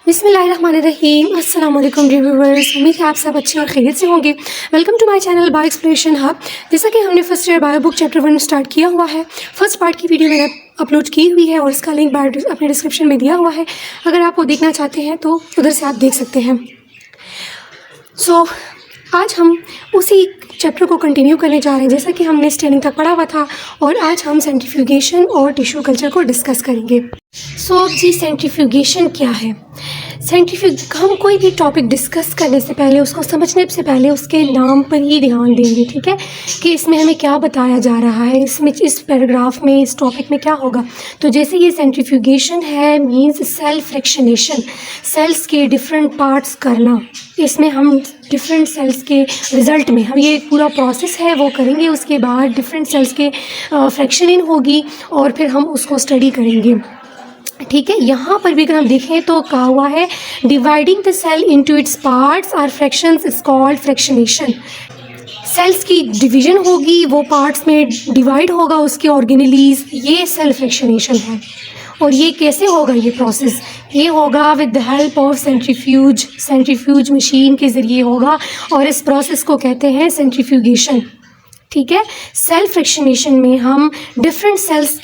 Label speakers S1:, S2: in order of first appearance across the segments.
S1: बिस्मिल्लाहिर्रहमानिर्रहीम। अस्सलाम वालेकुम व्यूअर्स, उम्मीद है आप सब अच्छे और खैरियत से होंगे। Welcome to my channel bio exploration hub. जैसा कि हमने first year bio book chapter 1 start किया हुआ है, फर्स्ट पार्ट की वीडियो मैंने अपलोड की हुई है और इसका लिंक बायो अपने डिस्क्रिप्शन में दिया हुआ है। अगर आप वो देखना चाहते हैं तो उधर से आप देख सकते हैं। आज हम उसी चैप्टर को कंटिन्यू करने जा रहे हैं जैसा कि हमने स्टेनिंग तक पढ़ा हुआ था, और आज हम सेंट्रीफ्यूगेशन और टिश्यू कल्चर को डिस्कस करेंगे। अब जी सेंट्रीफ्यूगेशन क्या है? हम कोई भी टॉपिक डिस्कस करने से पहले, उसको समझने से पहले उसके नाम पर ही ध्यान देंगे, ठीक है, कि इसमें हमें क्या बताया जा रहा है, इसमें इस पैराग्राफ में इस टॉपिक में क्या होगा। तो जैसे ये सेंट्रीफ्यूगेशन है मींस सेल फ्रैक्शनेशन, सेल्स के डिफरेंट पार्ट्स करना। इसमें हम डिफरेंट सेल्स के रिज़ल्ट में हम ये पूरा प्रोसेस है वो करेंगे। उसके बाद डिफरेंट सेल्स के फ्रैक्शनिंग होगी और फिर हम उसको स्टडी करेंगे, ठीक है। यहाँ पर भी अगर हम देखें तो कहा हुआ है dividing the cell into its parts और fractions is called fractionation. Cells की डिवीजन होगी, वो पार्ट्स में डिवाइड होगा उसके ऑर्गेनेलीज, ये सेल फ्रैक्शनेशन है। और ये कैसे होगा ये प्रोसेस? ये होगा with the help of centrifuge machine के ज़रिए होगा, और इस प्रोसेस को कहते हैं सेंट्रीफ्यूगेशन, ठीक है। सेल फ्रैक्शनेशन में हम डिफरेंट सेल्स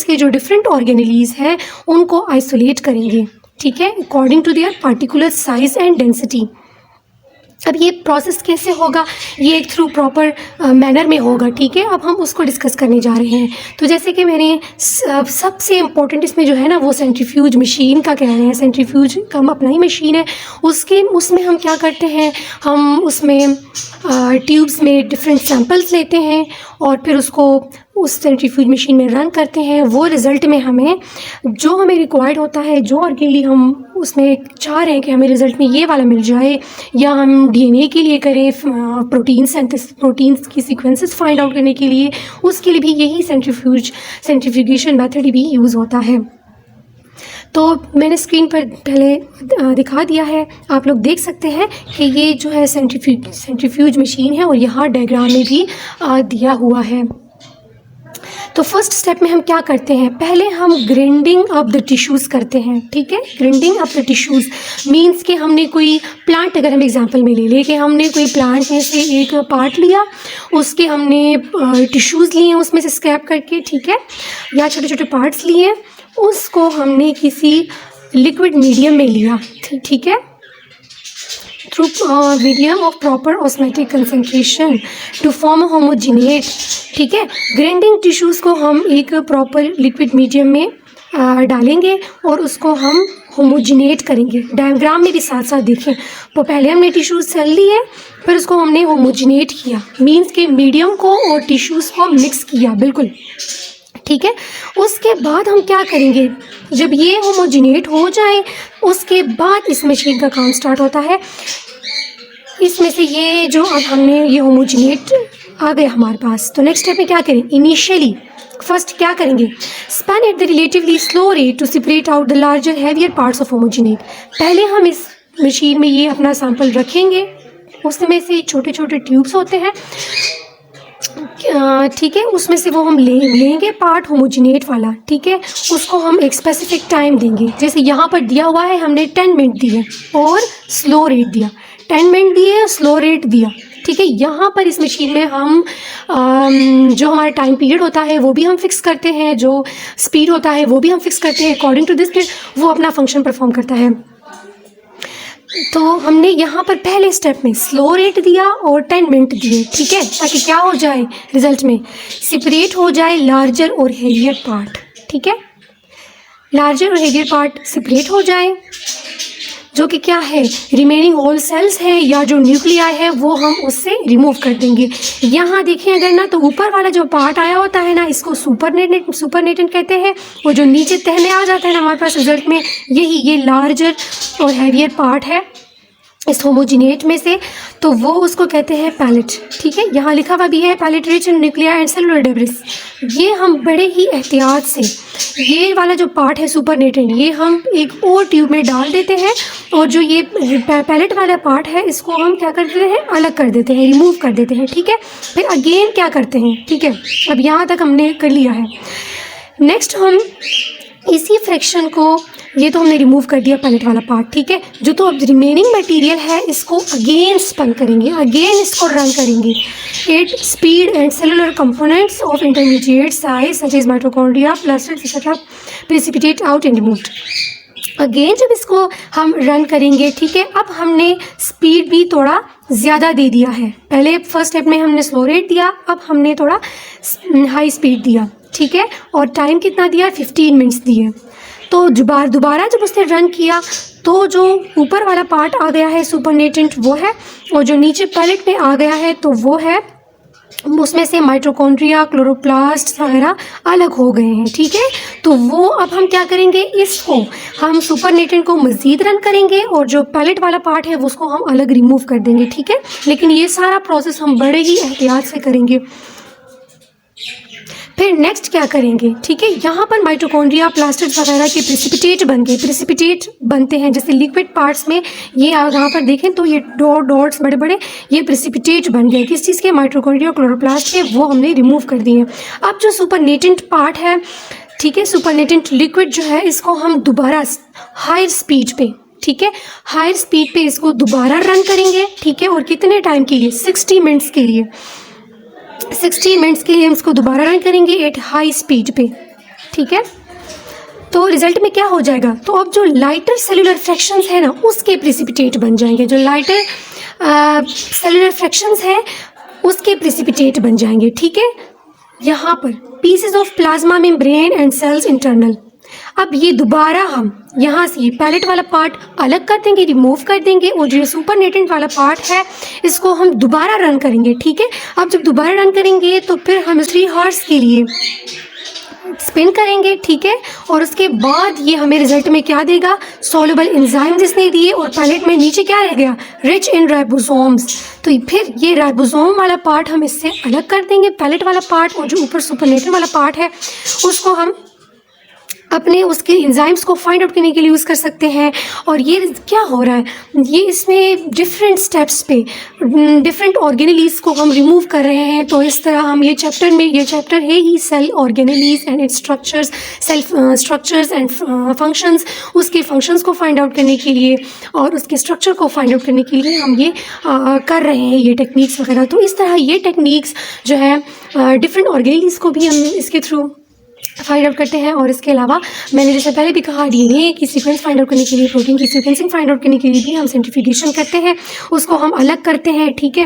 S1: के जो डिफरेंट ऑर्गेनेलीज हैं उनको आइसोलेट करेंगे, ठीक है, according to their particular size and density. अब ये प्रोसेस कैसे होगा? ये एक थ्रू प्रॉपर मैनर में होगा, ठीक है। अब हम उसको डिस्कस करने जा रहे हैं। तो जैसे कि मैंने सबसे इम्पोर्टेंट इसमें जो है ना वो सेंट्रीफ्यूज मशीन का कह रहे हैं। सेंट्रीफ्यूज का हम अपना ही मशीन है, उसमें हम क्या करते हैं, हम उसमें ट्यूब्स में डिफरेंट सैंपल्स लेते हैं और फिर उसको उस सेंट्रीफ्यूज मशीन में रन करते हैं। वो रिज़ल्ट में हमें जो हमें रिक्वायर्ड होता है, जो ऑर्गेनली हम उसमें चाह रहे हैं कि हमें रिज़ल्ट में ये वाला मिल जाए, या हम डीएनए के लिए करें प्रोटीन्स की सीक्वेंसेस फाइंड आउट करने के लिए, उसके लिए भी यही सेंट्रीफ्यूगेशन मेथड भी यूज़ होता है। तो मैंने स्क्रीन पर पहले दिखा दिया है, आप लोग देख सकते हैं कि ये जो है सेंट्रीफ्यूज मशीन है, और यहाँ डायग्राम में भी दिया हुआ है। तो फर्स्ट स्टेप में हम क्या करते हैं, पहले हम ग्राइंडिंग ऑफ द टिश्यूज़ करते हैं, ठीक है। Grinding of the tissues means कि हमने कोई प्लांट, अगर हम एग्जांपल में ले लें कि हमने कोई प्लांट में से एक पार्ट लिया, उसके हमने टिश्यूज़ लिए उसमें से स्क्रैप करके, ठीक है, या छोटे छोटे पार्ट्स लिए, उसको हमने किसी लिक्विड मीडियम में लिया, ठीक है, through medium of proper osmotic concentration to form homogenate, ठीक है। ग्राइंडिंग टिश्यूज़ को हम एक प्रॉपर लिक्विड मीडियम में डालेंगे और उसको हम होमोजिनेट करेंगे। डायग्राम में भी साथ साथ देखें, तो पहले हमने टिश्यूज़ सेल लिए, फिर उसको हमने होमोजिनेट किया, मीन्स के मीडियम को और टिश्यूज़ को मिक्स किया, बिल्कुल, ठीक है। उसके बाद हम क्या करेंगे, जब ये होमोजिनेट हो जाए उसके बाद इस मशीन का काम स्टार्ट होता है। इसमें से ये जो अब हमने ये होमोजिनेट आ गया हमारे पास, तो नेक्स्ट स्टेप में क्या करें, इनिशियली फर्स्ट क्या करेंगे, spin at the relatively slow rate to separate out the larger heavier parts of homogenate. पहले हम इस मशीन में ये अपना सैंपल रखेंगे, उसमें से छोटे छोटे ट्यूब्स होते हैं, ठीक है, उसमें से वो हम लेंगे पार्ट होमोजिनेट वाला, ठीक है, उसको हम एक स्पेसिफिक टाइम देंगे। जैसे यहाँ पर दिया हुआ है हमने 10 मिनट दिए और स्लो रेट दिया, 10 मिनट दिए, स्लो रेट दिया, ठीक है। यहाँ पर इस मशीन में हम जो हमारा टाइम पीरियड होता है वो भी हम फिक्स करते हैं, जो स्पीड होता है वो भी हम फिक्स करते हैं। अकॉर्डिंग टू दिस फिर वो अपना फंक्शन परफॉर्म करता है। तो हमने यहाँ पर पहले स्टेप में स्लो रेट दिया और 10 मिनट दिए, ठीक है, ताकि क्या हो जाए, रिजल्ट में सेपरेट हो जाए लार्जर और हेवियर पार्ट, ठीक है, लार्जर और हेवियर पार्ट सेपरेट हो जाए, जो कि क्या है, रिमेनिंग होल सेल्स हैं या जो न्यूक्लियाई है वो हम उससे रिमूव कर देंगे। यहाँ देखें अगर ना, तो ऊपर वाला जो पार्ट आया होता है ना, इसको सुपरनेटेंट कहते हैं, और जो नीचे तहने आ जाता है ना हमारे पास रिजल्ट में, ये लार्जर और हैवियर पार्ट है इस होमोजिनेट में से, तो वो उसको कहते हैं पैलेट, ठीक है। यहाँ लिखा हुआ भी है pellet rich in nuclear and cellular debris. ये हम बड़े ही एहतियात से, ये वाला जो पार्ट है सुपरनेटेंट, ये हम एक और ट्यूब में डाल देते हैं, और जो ये पैलेट वाला पार्ट है इसको हम क्या करते हैं, अलग कर देते हैं, रिमूव कर देते हैं, ठीक है। फिर अगेन क्या करते हैं, ठीक है, अब यहाँ तक हमने कर लिया है। नेक्स्ट हम इसी फ्रैक्शन को ये तो हमने रिमूव कर दिया पैलेट वाला पार्ट, ठीक है। जो तो अब रिमेनिंग मटेरियल है इसको अगेन स्पन करेंगे, अगेन इसको रन करेंगे। At speed and cellular components of intermediate size such as mitochondria plastid etcetera precipitate out and removed. Again जब इसको हम रन करेंगे, ठीक है, अब हमने स्पीड भी थोड़ा ज़्यादा दे दिया है। पहले फर्स्ट स्टेप में हमने स्लो रेट दिया, अब हमने थोड़ा हाई स्पीड दिया, ठीक है। और टाइम कितना दिया, 15 मिनट्स दिए। तो दोबारा जब उसने रन किया तो जो ऊपर वाला पार्ट आ गया है सुपरनेटेंट वो है, और जो नीचे पैलेट में आ गया है तो वो है, उसमें से माइटोकॉन्ड्रिया क्लोरोप्लास्ट वगैरह अलग हो गए हैं, ठीक है। तो वो अब हम क्या करेंगे, इसको हम सुपरनेटेंट को मज़ीद रन करेंगे और जो पैलेट वाला पार्ट है उसको हम अलग रिमूव कर देंगे, ठीक है। लेकिन ये सारा प्रोसेस हम बड़े ही एहतियात से करेंगे। फिर नेक्स्ट क्या करेंगे, ठीक है, यहाँ पर माइटोकॉन्ड्रिया प्लास्टिड वगैरह के प्रेसिपिटेट बन गए, प्रेसिपिटेट बनते हैं जैसे लिक्विड पार्ट्स में। ये यहाँ पर देखें तो ये डॉट्स बड़े बड़े, ये प्रेसिपिटेट बन गए किस चीज़ के, माइटोकॉन्ड्रिया क्लोरोप्लास्ट के, वो हमने रिमूव कर दिए। अब जो सुपरनेटेंट पार्ट है, ठीक है, सुपरनेटेंट लिक्विड जो है, इसको हम दोबारा हायर स्पीड पे, ठीक है, हायर स्पीड पे इसको दोबारा रन करेंगे, ठीक है। और कितने टाइम के लिए, 60 मिनट्स के लिए, 60 मिनट्स के लिए हम इसको दोबारा रन करेंगे एट हाई स्पीड पे, ठीक है। तो रिजल्ट में क्या हो जाएगा, तो अब जो लाइटर सेलुलर फ्रैक्शंस है ना उसके प्रेसिपिटेट बन जाएंगे, जो लाइटर सेलुलर फ्रैक्शंस है उसके प्रेसिपिटेट बन जाएंगे, ठीक है। यहाँ पर pieces of plasma membrane and cells internal. अब ये दोबारा हम यहाँ से ये पैलेट वाला पार्ट अलग कर देंगे, रिमूव कर देंगे, और जो सुपरनेटेंट वाला पार्ट है इसको हम दोबारा रन करेंगे, ठीक है। अब जब दोबारा रन करेंगे तो फिर हम 3 हॉर्स के लिए स्पिन करेंगे, ठीक है। और उसके बाद ये हमें रिजल्ट में क्या देगा, सॉल्युबल एंजाइम इसने दिए, और पैलेट में नीचे क्या रह गया, रिच इन राइबोसोम्स। तो फिर ये राइबोसोम वाला पार्ट हम इससे अलग कर देंगे, पैलेट वाला पार्ट, और जो ऊपर सुपरनेटेंट वाला पार्ट है उसको हम अपने उसके एंजाइम्स को फाइंड आउट करने के लिए यूज़ कर सकते हैं। और ये क्या हो रहा है, ये इसमें डिफरेंट स्टेप्स पे डिफरेंट ऑर्गेनेलीज को हम रिमूव कर रहे हैं। तो इस तरह हम ये चैप्टर है ही cell organelles and its structures, cell structures and functions, उसके फंक्शंस को फाइंड आउट करने के लिए और उसके स्ट्रक्चर को फाइंड आउट करने के लिए हम ये कर रहे हैं, ये टेक्निक्स वगैरह। तो इस तरह ये टेक्निक्स जो है डिफरेंट ऑर्गेनेलीज को भी हम इसके थ्रू फाइंड आउट करते हैं। और इसके अलावा मैंने जैसे पहले भी कहा, डीएनए की सीक्वेंस फाइंड आउट करने के लिए, प्रोटीन की सीक्वेंसिंग फाइंड आउट करने के लिए भी हम सेंट्रीफ्यूगेशन करते हैं, उसको हम अलग करते हैं, ठीक है।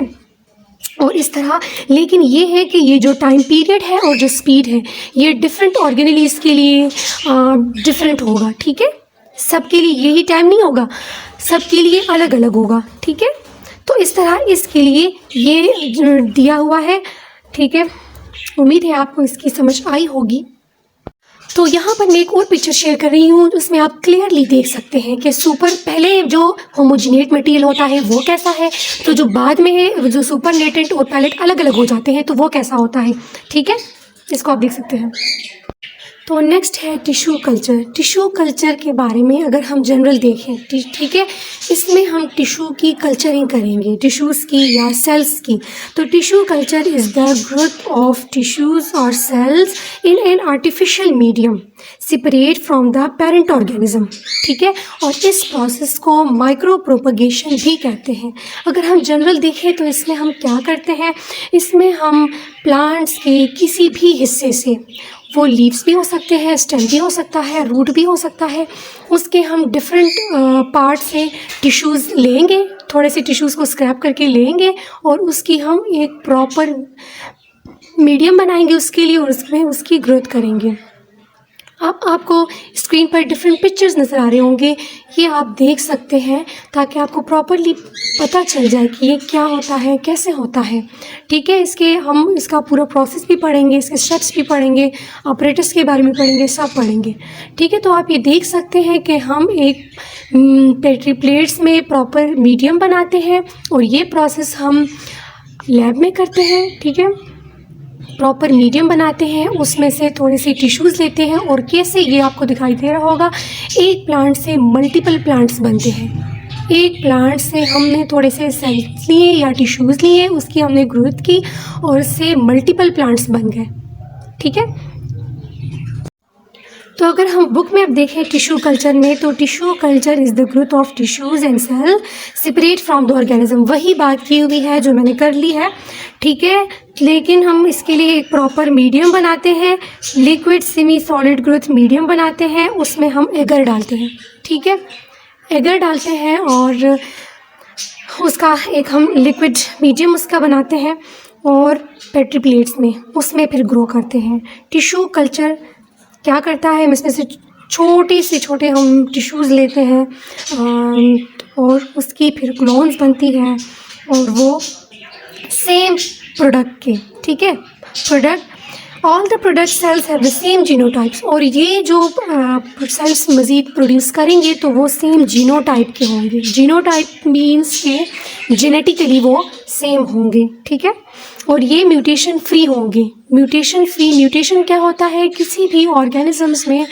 S1: और इस तरह, लेकिन ये है कि ये जो टाइम पीरियड है और जो स्पीड है ये डिफरेंट ऑर्गेनेलीज के लिए डिफरेंट होगा, ठीक है। सबके लिए यही टाइम नहीं होगा, सबके लिए अलग अलग होगा, ठीक है। तो इस तरह इसके लिए ये दिया हुआ है, ठीक है। उम्मीद है आपको इसकी समझ आई होगी। तो यहाँ पर मैं एक और पिक्चर शेयर कर रही हूँ, उसमें आप क्लियरली देख सकते हैं कि पहले जो होमोजिनेट मटेरियल होता है वो कैसा है, तो जो बाद में जो सुपरनेटेंट और पैलेट अलग अलग हो जाते हैं तो वो कैसा होता है, ठीक है। इसको आप देख सकते हैं। तो नेक्स्ट है टिश्यू कल्चर। टिश्यू कल्चर के बारे में अगर हम जनरल देखें, ठीक है, इसमें हम टिश्यू की कल्चरिंग करेंगे, टिश्यूज़ की या सेल्स की। तो tissue culture is the growth of tissues और cells in an artificial medium separate from the parent organism, ठीक है। और इस प्रोसेस को माइक्रो प्रोपगेशन भी कहते हैं। अगर हम जनरल देखें तो इसमें हम क्या करते हैं, इसमें हम प्लांट्स के किसी भी हिस्से से, वो लीव्स भी हो सकते हैं, स्टेम भी हो सकता है, रूट भी हो सकता है, उसके हम डिफरेंट पार्ट से टिश्यूज़ लेंगे, थोड़े से टिश्यूज़ को स्क्रैप करके लेंगे और उसकी हम एक प्रॉपर मीडियम बनाएंगे उसके लिए और उसमें उसकी ग्रोथ करेंगे। अब आपको स्क्रीन पर डिफरेंट पिक्चर्स नज़र आ रहे होंगे, ये आप देख सकते हैं ताकि आपको प्रॉपरली पता चल जाए कि ये क्या होता है, कैसे होता है, ठीक है। हम इसका पूरा प्रोसेस भी पढ़ेंगे, इसके स्टेप्स भी पढ़ेंगे, ऑपरेटर्स के बारे में पढ़ेंगे, सब पढ़ेंगे, ठीक है। तो आप ये देख सकते हैं कि हम एक पेट्री प्लेट्स में प्रॉपर मीडियम बनाते हैं और ये प्रोसेस हम लैब में करते हैं, ठीक है। प्रॉपर मीडियम बनाते हैं, उसमें से थोड़े से टिश्यूज़ लेते हैं और कैसे, ये आपको दिखाई दे रहा होगा, एक प्लांट से मल्टीपल प्लांट्स बनते हैं। एक प्लांट से हमने थोड़े से सेल्स लिए या टिश्यूज़ लिए, उसकी हमने ग्रोथ की और उससे मल्टीपल प्लांट्स बन गए, ठीक है। तो अगर हम बुक में अब देखें टिश्यू कल्चर में, तो tissue culture is the growth of tissues and cell separate from the organism. वही बात की हुई है जो मैंने कर ली है, ठीक है। लेकिन हम इसके लिए एक प्रॉपर मीडियम बनाते हैं, liquid semi solid growth medium बनाते हैं, उसमें हम एगर डालते हैं, ठीक है। एगर डालते हैं और उसका एक हम लिक्विड मीडियम उसका बनाते हैं और पेट्री प्लेट्स में उसमें फिर ग्रो करते हैं। टिश्यू कल्चर क्या करता है, हम इसमें से छोटे से छोटे हम टिश्यूज़ लेते हैं और उसकी फिर क्लोन्स बनती हैं और वो सेम प्रोडक्ट के, ठीक है, product all the product cells have the same genotypes. और ये जो सेल्स मज़ीद प्रोड्यूस करेंगे तो वो सेम जीनोटाइप के होंगे। जीनोटाइप मीन्स के जेनेटिकली वो सेम होंगे, ठीक है। और ये म्यूटेशन फ्री होंगे। म्यूटेशन फ्री, म्यूटेशन क्या होता है, किसी भी ऑर्गेनिजम्स में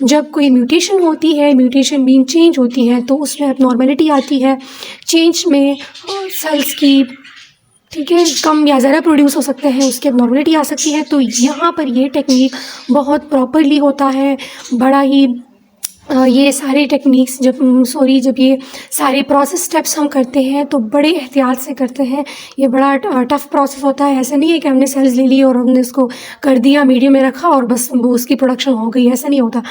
S1: जब कोई म्यूटेशन होती है, म्यूटेशन मीन चेंज होती है, तो उसमें एबनॉर्मेलिटी आती है। चेंज में सेल्स की, ठीक है, कम या ज़्यादा प्रोड्यूस हो सकते हैं, उसकी एबनॉर्मेलिटी आ सकती है। तो यहाँ पर ये टेक्निक बहुत प्रॉपरली होता है, बड़ा ही ये सारे टेक्निक्स जब ये सारे प्रोसेस स्टेप्स हम करते हैं तो बड़े एहतियात से करते हैं। ये बड़ा टफ़ प्रोसेस होता है। ऐसा नहीं है कि हमने सेल्स ले ली और हमने उसको कर दिया, मीडियम में रखा और बस वो उसकी प्रोडक्शन हो गई, ऐसा नहीं होता।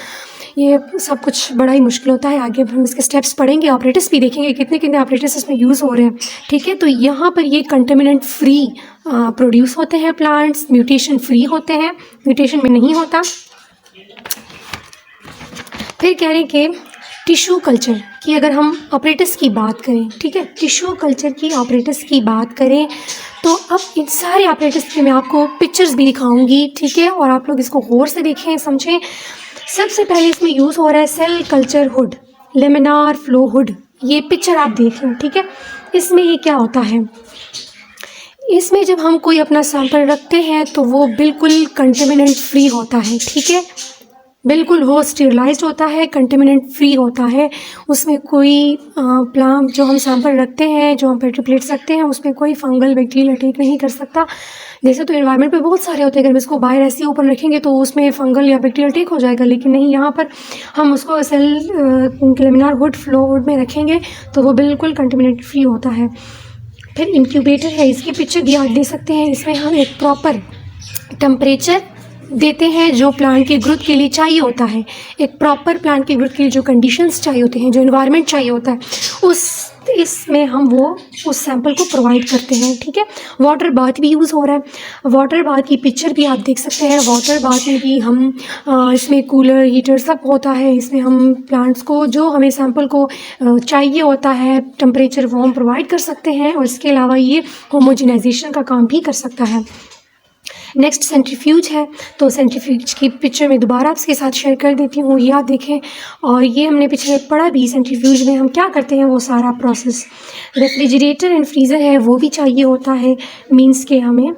S1: ये सब कुछ बड़ा ही मुश्किल होता है। आगे हम इसके स्टेप्स पढ़ेंगे, ऑपरेटर्स भी देखेंगे कितने कितने ऑपरेटर्स इसमें यूज़ हो रहे हैं, ठीक है। तो यहाँ पर ये कंटेमिनेंट फ्री प्रोड्यूस होते हैं प्लांट्स, म्यूटेशन फ्री होते हैं, म्यूटेशन में नहीं होता। फिर कह रहे हैं कि टिश्यू कल्चर की अगर हम ऑपरेटर्स की बात करें, ठीक है, टिश्यू कल्चर की ऑपरेटर्स की बात करें तो अब इन सारे ऑपरेटर्स के मैं आपको पिक्चर्स भी दिखाऊंगी, ठीक है, और आप लोग इसको गौर से देखें, समझें। सबसे पहले इसमें यूज़ हो रहा है cell culture hood, laminar flow hood. ये पिक्चर आप देख लें, ठीक है। इसमें ये क्या होता है, इसमें जब हम कोई अपना सैंपल रखते हैं तो वो बिल्कुल कंटेमिनेंट फ्री होता है, ठीक है, बिल्कुल वो स्टेरिलाइज्ड होता है, कंटेमिनेंट फ्री होता है। उसमें कोई प्लांट जो हम सैंपल रखते हैं, जो हम पेट्री प्लेट्स रखते हैं, उसमें कोई फंगल बैक्टीरियल अटैक नहीं कर सकता। जैसे तो एनवायरनमेंट पे बहुत सारे होते हैं, अगर हम इसको बाहर ऐसे ओपन रखेंगे तो उसमें फंगल या बैक्टीरियल अटैक हो जाएगा, लेकिन नहीं, यहाँ पर हम उसको cell laminar hood flow hood में रखेंगे तो वो बिल्कुल कंटेमिनेट फ्री होता है। फिर इंक्यूबेटर है, इसकी पिक्चर भी आप दे सकते हैं। इसमें हम एक प्रॉपर टेम्परेचर देते हैं जो प्लांट की ग्रोथ के लिए चाहिए होता है। एक प्रॉपर प्लांट की ग्रोथ के लिए जो कंडीशंस चाहिए होते हैं, जो एनवायरनमेंट चाहिए होता है, इसमें हम वो उस सैंपल को प्रोवाइड करते हैं, ठीक है। वाटर बाथ भी यूज़ हो रहा है। वाटर बाथ की पिक्चर भी आप देख सकते हैं। वाटर बाथ में भी हम इसमें कूलर, हीटर सब होता है। इसमें हम प्लांट्स को जो हमें सैंपल को चाहिए होता है टेम्परेचर वो हम प्रोवाइड कर सकते हैं, और इसके अलावा ये होमोजेनाइजेशन का काम भी कर सकता है। नेक्स्ट सेंट्रीफ्यूज है, तो सेंट्रीफ्यूज की पिक्चर मैं दोबारा आपके साथ शेयर कर देती हूँ, ये आप देखें। और ये हमने पिछले पढ़ा भी, सेंट्रीफ्यूज में हम क्या करते हैं वो सारा प्रोसेस। रेफ्रिजरेटर एंड फ्रीज़र है, वो भी चाहिए होता है, मींस के हमें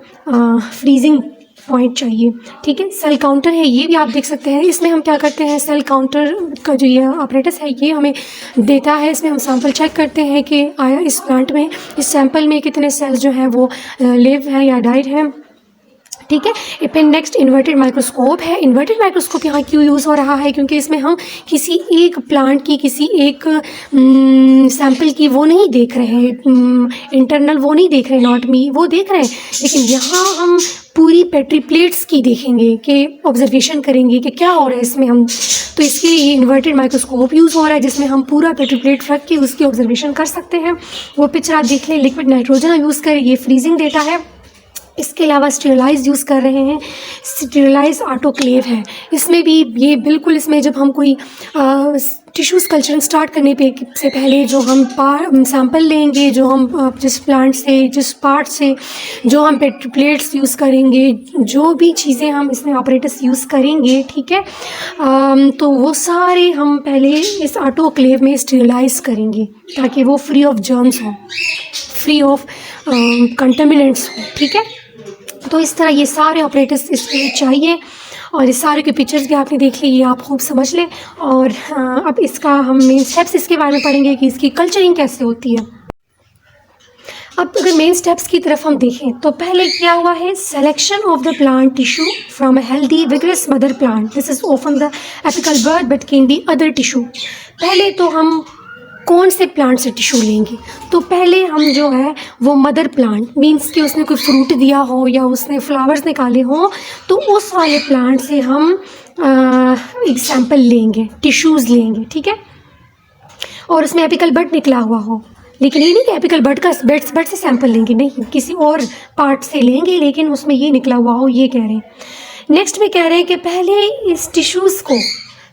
S1: फ्रीजिंग पॉइंट चाहिए, ठीक है। सेल काउंटर है, ये भी आप देख सकते हैं। इसमें हम क्या करते हैं, सेल काउंटर का जो ये ऑपरेटस है ये हमें देता है। इसमें हम सैंपल चेक करते हैं कि आया इस प्लांट में, इस सैंपल में कितने सेल्स जो हैं वो लिव है या डाइड है, ठीक है। फिर नेक्स्ट इन्वर्टेड माइक्रोस्कोप है। इन्वर्टेड माइक्रोस्कोप यहाँ क्यों यूज़ हो रहा है, क्योंकि इसमें हम किसी एक प्लांट की, किसी एक सैंपल की वो नहीं देख रहे हैं, इंटरनल वो नहीं देख रहे, नॉट मी वो देख रहे हैं, लेकिन यहाँ हम पूरी पेट्री प्लेट्स की देखेंगे कि ऑब्जर्वेशन करेंगे कि क्या हो रहा है इसमें हम। तो इसके लिए ये इन्वर्टेड माइक्रोस्कोप यूज़ हो रहा है, जिसमें हम पूरा पेट्री प्लेट रख के उसकी ऑब्जर्वेशन कर सकते हैं। वो पिक्चर आप देख लें। लिक्विड नाइट्रोजन यूज़ करें, ये फ्रीजिंग डेटा है। इसके अलावा स्टेरिलाइज यूज़ कर रहे हैं, स्टेरिलाइज ऑटोक्लेव है। इसमें भी ये बिल्कुल, इसमें जब हम कोई टिश्यूज़ कल्चरिंग स्टार्ट करने से पहले जो हम सैंपल लेंगे, जो हम जिस प्लांट से, जिस पार्ट से जो हम पेट्री प्लेट्स यूज़ करेंगे, जो भी चीज़ें हम इसमें ऑपरेटर्स यूज़ करेंगे, ठीक है, तो वो सारे हम पहले इस ऑटोक्लेव में स्टेरिलाइज करेंगे ताकि वो फ्री ऑफ जर्म्स हो, फ्री ऑफ कंटामिनेंट्स हो, ठीक है। तो इस तरह ये सारे ऑपरेटर्स इसके लिए चाहिए, और इस सारे के पिक्चर्स भी आपने देख ली, ये आप खूब समझ लें। और अब इसका हम मेन स्टेप्स इसके बारे में पढ़ेंगे कि इसकी कल्चरिंग कैसे होती है। अब अगर मेन स्टेप्स की तरफ हम देखें तो पहले क्या हुआ है, selection of the plant tissue from a healthy vigorous mother plant, this is often the apical bud but can be other tissue. पहले तो हम कौन से प्लांट से टिश्यू लेंगे, तो पहले हम जो है वो मदर प्लांट मीन्स कि उसने कोई फ्रूट दिया हो या उसने फ्लावर्स निकाले हों, तो उस वाले प्लांट से हम एग्जाम्पल लेंगे, टिश्यूज़ लेंगे, ठीक है। और उसमें एपिकल बड निकला हुआ हो, लेकिन ये नहीं कि एपिकल बड का बड से सैंपल लेंगे, नहीं, किसी और पार्ट से लेंगे लेकिन उसमें ये निकला हुआ हो, ये कह रहे हैं। नेक्स्ट में कह रहे हैं कि पहले इस टिश्यूज़ को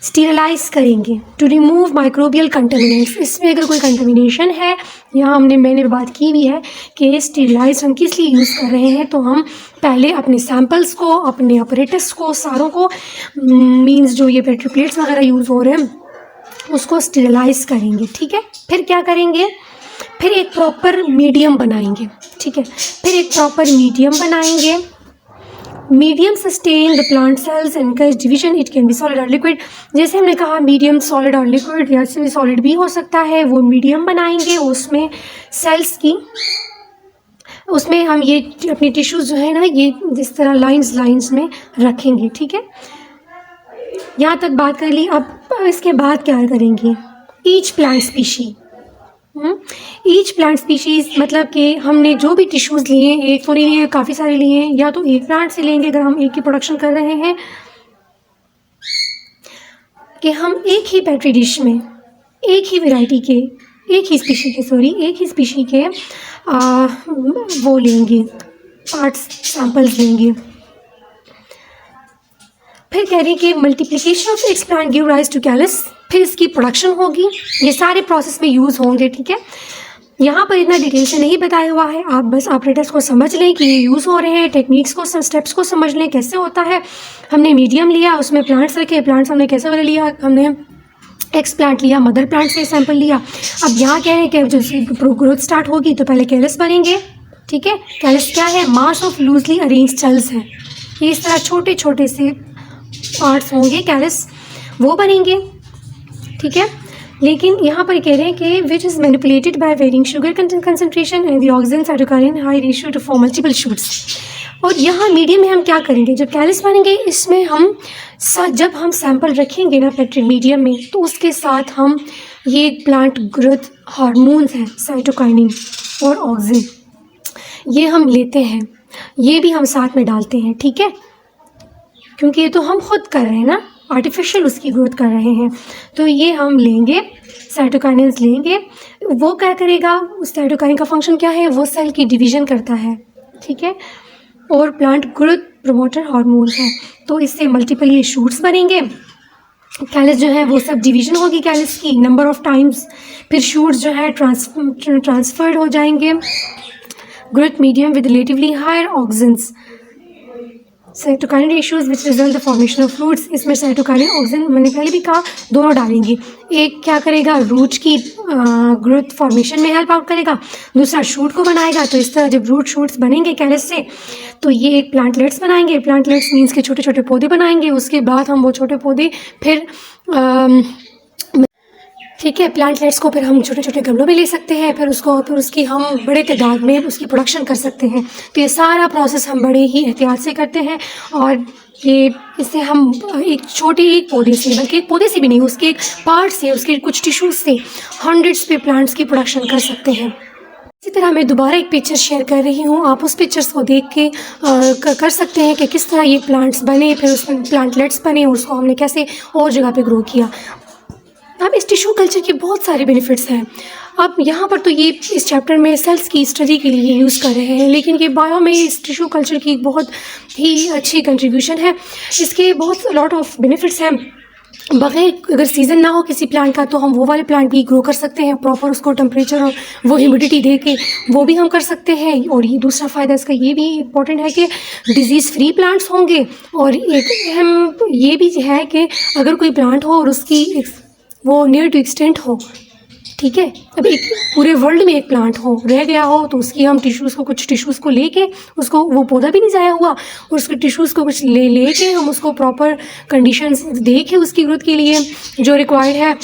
S1: स्टीरलाइज करेंगे टू रिमूव माइक्रोबियल कंटेमिनेंट्स। इसमें अगर कोई कंटेमिनेशन है, यहाँ मैंने बात की हुई है कि स्टीरलाइज हम किस लिए यूज़ कर रहे हैं, तो हम पहले अपने सैम्पल्स को, अपने अपरेटस को, सारों को, मींस जो ये पेट्री प्लेट्स वगैरह यूज़ हो रहे हैं उसको स्टीरलाइज करेंगे, ठीक है। फिर क्या करेंगे, फिर एक प्रॉपर मीडियम बनाएंगे, ठीक है। फिर एक प्रॉपर मीडियम बनाएंगे, medium sustain the plant cells encourage division, it can be solid और लिक्विड। जैसे हमने कहा मीडियम सॉलिड और लिक्विड, या सॉलिड भी हो सकता है, वो मीडियम बनाएंगे, उसमें सेल्स की, उसमें हम ये अपनी टिश्यूज़ जो है ना, ये जिस तरह लाइंस में रखेंगे, ठीक है। यहाँ तक बात कर ली। अब इसके बाद क्या करेंगे, each plant species, each plant species मतलब कि हमने जो भी टिश्यूज़ लिए, एक तो नहीं लिए, काफ़ी सारे लिए, या तो एक प्लांट से लेंगे अगर हम एक की प्रोडक्शन कर रहे हैं, कि हम एक ही पेट्री डिश में एक ही वैरायटी के, एक ही स्पीशी के वो लेंगे, पार्ट्स सैम्पल्स लेंगे। फिर कह रही कि multiplication of its plant give rise to callus, फिर इसकी प्रोडक्शन होगी, ये सारे प्रोसेस में यूज़ होंगे, ठीक है। यहाँ पर इतना डिटेल से नहीं बताया हुआ है, आप बस ऑपरेटर्स को समझ लें कि ये यूज़ हो रहे हैं, टेक्निक्स को, स्टेप्स को समझ लें कैसे होता है। हमने मीडियम लिया, उसमें प्लांट्स रखे, प्लांट्स हमने कैसे वाले लिया, हमने एक्स प्लांट लिया, मदर प्लांट से सैंपल लिया। अब यहाँ कह रहे हैं कि जब ग्रोथ स्टार्ट होगी तो पहले कैलस बनेंगे, ठीक है। कैलस क्या है, mass of loosely arrange cells हैं, ये इस तरह छोटे छोटे से पार्ट्स होंगे, कैलस वो बनेंगे, ठीक है। लेकिन यहाँ पर कह रहे हैं कि which is manipulated by varying sugar concentration and the oxygen cytokine high ratio to form multiple shoots. और यहाँ मीडियम में हम क्या करेंगे, जब कैलस बनेंगे इसमें हम जब हम सैंपल रखेंगे ना पेट्री मीडियम में, तो उसके साथ हम ये प्लांट ग्रोथ हार्मोन्स हैं, साइटोकाइनिन और ऑक्सीजन, ये हम लेते हैं, ये भी हम साथ में डालते हैं, ठीक है, क्योंकि ये तो हम खुद कर रहे हैं ना, आर्टिफिशियल उसकी ग्रोथ कर रहे हैं, तो ये हम लेंगे, साइटोकाइनेंस लेंगे। वो क्या करेगा, उस साइटोकाइन का फंक्शन क्या है, वो सेल की डिवीज़न करता है, ठीक है, और प्लांट ग्रोथ प्रमोटर हार्मोन है, तो इससे मल्टीपल ये शूट्स बनेंगे। कैलस जो है वो सब डिवीज़न होगी कैलस की नंबर ऑफ टाइम्स, फिर शूट्स जो है ट्रांसफर्ड हो जाएंगे। Growth medium with relatively higher oxygens, cytokinin ratios which result the formation of fruits. इसमें साइटोकाइनिन ऑक्सीजन मैंने पहले भी कहा दोनों डालेंगे, एक क्या करेगा, रूट की ग्रोथ फॉर्मेशन में हेल्प आउट करेगा, दूसरा शूट को बनाएगा। तो इस तरह जब रूट शूट्स बनेंगे कैलस से, तो ये एक प्लांटलेट्स बनाएंगे, प्लांटलेट्स मीन्स के छोटे छोटे पौधे बनाएंगे, उसके बाद हम वो छोटे पौधे फिर ठीक है, प्लांटलेट्स को फिर हम छोटे छोटे गमलों में ले सकते हैं, फिर उसकी हम बड़े तादाद में उसकी प्रोडक्शन कर सकते हैं। तो ये सारा प्रोसेस हम बड़े ही एहतियात से करते हैं, और ये इससे हम एक छोटे एक पौधे से, बल्कि एक पौधे से भी नहीं, उसके एक पार्ट से, उसके कुछ टिश्यूज से हंड्रेड्स पे प्लांट्स की प्रोडक्शन कर सकते हैं। इसी तरह मैं दोबारा एक पिक्चर शेयर कर रही हूँ, आप उस पिक्चर्स को देख के कर सकते हैं कि किस तरह ये प्लांट्स बने, फिर उसमें प्लांटलेट्स बने, उसको हमने कैसे और जगह पे ग्रो किया। अब इस टिश्यू कल्चर के बहुत सारे बेनिफिट्स हैं। अब यहाँ पर तो ये इस चैप्टर में सेल्स की स्टडी के लिए यूज़ कर रहे हैं, लेकिन ये बायो में इस टिश्यू कल्चर की बहुत ही अच्छी कंट्रीब्यूशन है। इसके बहुत लॉट ऑफ बेनिफिट्स हैं। बग़ैर अगर सीज़न ना हो किसी प्लांट का, तो हम वो वाले प्लांट भी ग्रो कर सकते हैं, प्रॉपर उसको टेम्परेचर और वो ह्यूमिडिटी दे के वो भी हम कर सकते हैं। और ये दूसरा फ़ायदा इसका ये भी इम्पोर्टेंट है कि डिज़ीज़ फ्री प्लांट्स होंगे। और एक अहम ये भी है कि अगर कोई प्लांट हो और उसकी वो नियर टू एक्सटेंट हो, ठीक है, अब एक पूरे वर्ल्ड में एक प्लांट हो रह गया हो, तो उसकी हम टिश्यूज़ को, कुछ टिश्यूज़ को लेके, उसको वो पौधा भी नहीं ज़ाया हुआ, और उसके टिश्यूज़ को कुछ लेके हम उसको प्रॉपर कंडीशंस दे के उसकी ग्रोथ के लिए जो रिक्वायर्ड है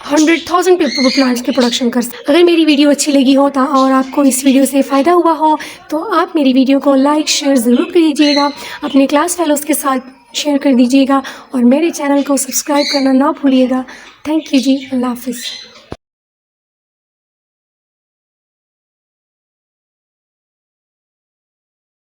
S1: 100,000 प्लांट्स की प्रोडक्शन कर सकते। अगर मेरी वीडियो अच्छी लगी हो और आपको इस वीडियो से फ़ायदा हुआ हो तो आप मेरी वीडियो को लाइक शेयर ज़रूर कर दीजिएगा, अपने क्लास फेलोज़ के साथ शेयर कर दीजिएगा और मेरे चैनल को सब्सक्राइब करना ना भूलिएगा। थैंक यू जी, अल्लाह हाफ़िज़।